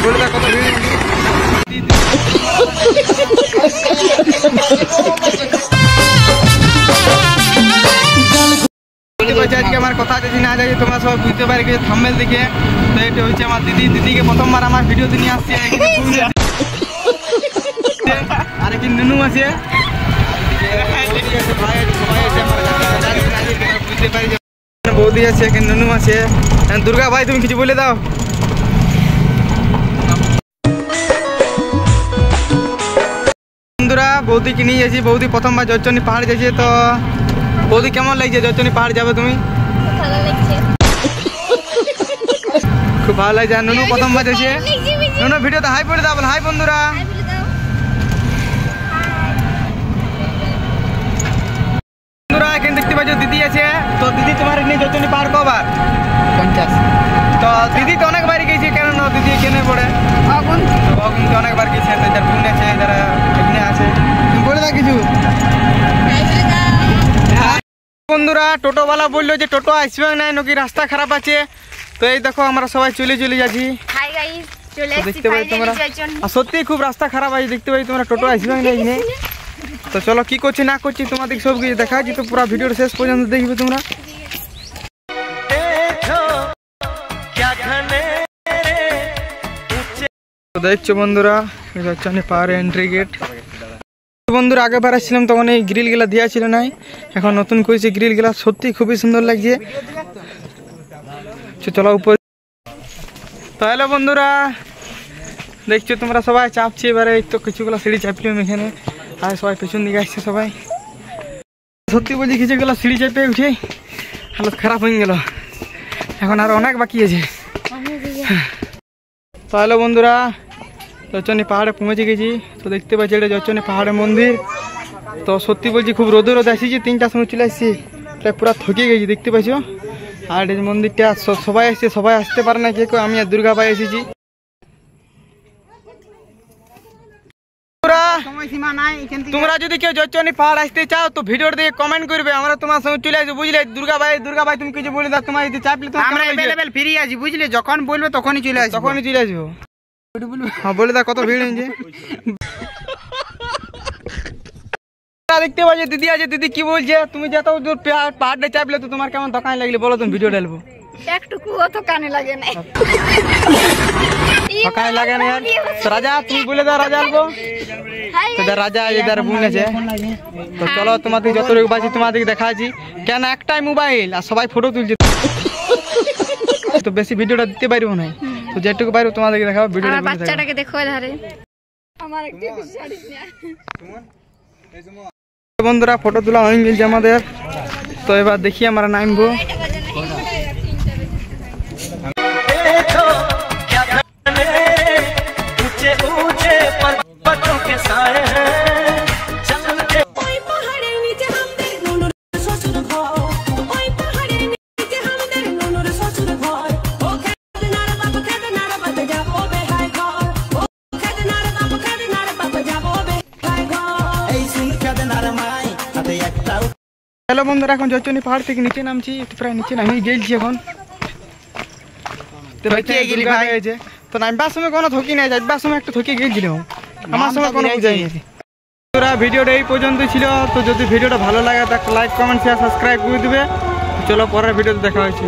বলে দাও কত ভিড় আজকে আমার কথা যদি না যায় তোমরা সবাই বুঝতে পারি যে থাম্বনেল দেখে। তো এটা হচ্ছে আমার দিদিকে প্রথমবার আমার ভিডিওতে নিয়ে আসছে। আর কি নুনু আছে, বুঝতে পারি বৌদি আছে, নুনু আছে। দুর্গা ভাই তুমি কিছু বলে দাও। বন্ধুরা বৌদিকে নিয়ে যাচ্ছি, বৌদি প্রথমবার জয়চন্ডী পাহাড় যাচ্ছে। তো বৌদি কেমন লাগছে জয়চন্ডী পাহাড় যাবে তুমি? খুব ভালো লাগছে। আর নুনু প্রথমবার যাচ্ছে। নুনু ভিডিওতে হাই বলে দাও। হাই বন্ধুরা। বন্ধুরা এখানে দেখতে পাচ্ছ দিদি আছে। তো দিদি তোমার এখানে জয়চন্ডী পাহাড় কবার? 50। তো দিদি তো অনেকবার গেছে, কেন দিদি এখানে পড়ে অনেকবার গেছে। যার বোন আছে, যারা এখানে আছে, তুমি বলে দাও কিছু। বন্ধুরা টোটোওয়ালা বললো যে টোটো আসবে না, নাকি রাস্তা খারাপ আছে। তো এই দেখো আমরা সবাই চলে যাচ্ছি। দেখতে পাই তোমরা সত্যি খুব রাস্তা খারাপ আছে। দেখতে পাই তোমরা টোটো আসবে না এখানে। তো চলো কি করছি না করছি তোমাদের সব কিছু দেখাচ্ছি। তো পুরো ভিডিওর শেষ পর্যন্ত দেখবে তোমরা। দেখছো বন্ধুরা জয়চন্ডী পাহাড়ের এন্ট্রি গেট। বন্ধুরা আগে বার আসছিলাম তখন এই গ্রিল গুলা দেওয়া ছিল না, এখন নতুন করেছে গ্রিল গুলা। সত্যি খুবই সুন্দর লাগছে। চলো উপর। তাহলে বন্ধুরা দেখছো তোমরা সবাই চাপছি। এবারে তো কিছুগুলো সিঁড়ি চাপলাম এখানে, আর সবাই পেছন দিকে আসছে সবাই। সত্যি বলছি কিছুগুলো সিঁড়ি চাপে উঠে হালত খারাপ হয়ে গেল। এখন আর অনেক বাকি আছে। তাহলে বন্ধুরা জয়চন্ডী পাহাড়ে পৌঁছে গেছি। তো দেখতে পাচ্ছি এটা জয়চন্ডী পাহাড়ের মন্দির। তো সত্যি বলছি খুব রোদে আসিছি, 3টার সময় চলে আসছি, তাই পুরো থকে গেছি দেখতে পাচ্ছ। আর এই মন্দিরটা সবাই আসছে, সবাই আসতে পারে না, কে আমি আর দুর্গা ভাই এসেছি। তোমরা যদি কেউ জয়চন্ডী পাহাড় আসতে চাও তো ভিডিও দিয়ে কমেন্ট করবে, আমরা তোমার সঙ্গে চলে আসবো বুঝলে। দুর্গা ভাই তুমি কিছু বলে দাও। তোমার যদি চাপলে আমরা अवेलेबल ফ্রি আছি বুঝলে, যখন বলবে তখনই চলে আসবো। হ্যাঁ বলে দাও কত ভিড় হয়েছে। দেখতে পাচ্ছি দিদি আছে। দিদি কি বলছে? তুমি যত পাহাড়টা চাপলে তো তোমার কেমন দোকান লাগলে বলো, তুমি ভিডিও ডালবো। একটুকু তো কানে লাগে না, কানে লাগে না। রাজা তুমি বলে দাও, রাজা আলবো। রাজা এদার বোন আছে। তো চলো তোমাদের যতটুকু বাঁচি তোমাদের দেখাচ্ছি। কেন একটাই মোবাইল আর সবাই ফটো তুলছে, তো বেশি ভিডিওটা দিতে পারবো না। তো যেটুকু পারবো তোমাদেরকে দেখাবো। ভিডিওটা বাচ্চাটাকে দেখো ধারে। আমার একটু শাড়ি বন্ধুরা ফটো তোলা হয়ে গেছে আমাদের। তো এবার দেখি আমরা নামবো। হ্যালো বন্ধুরা এখন জয়চন্ডী পাহাড় থেকে নিচে নামছি, প্রায় নিচে নামি গেছি এখন। তো নামবার সময় কোনো থকি নাই, যাইবার সময় একটু থকি গেছিলাম, আমার সময় কোনো বুঝাইনি। ভিডিওটা এই পর্যন্ত ছিল। তো যদি ভিডিওটা ভালো লাগে তাহলে লাইক কমেন্ট শেয়ার সাবস্ক্রাইব করে দিবে। চলো পরের ভিডিওতে দেখা হয়েছে।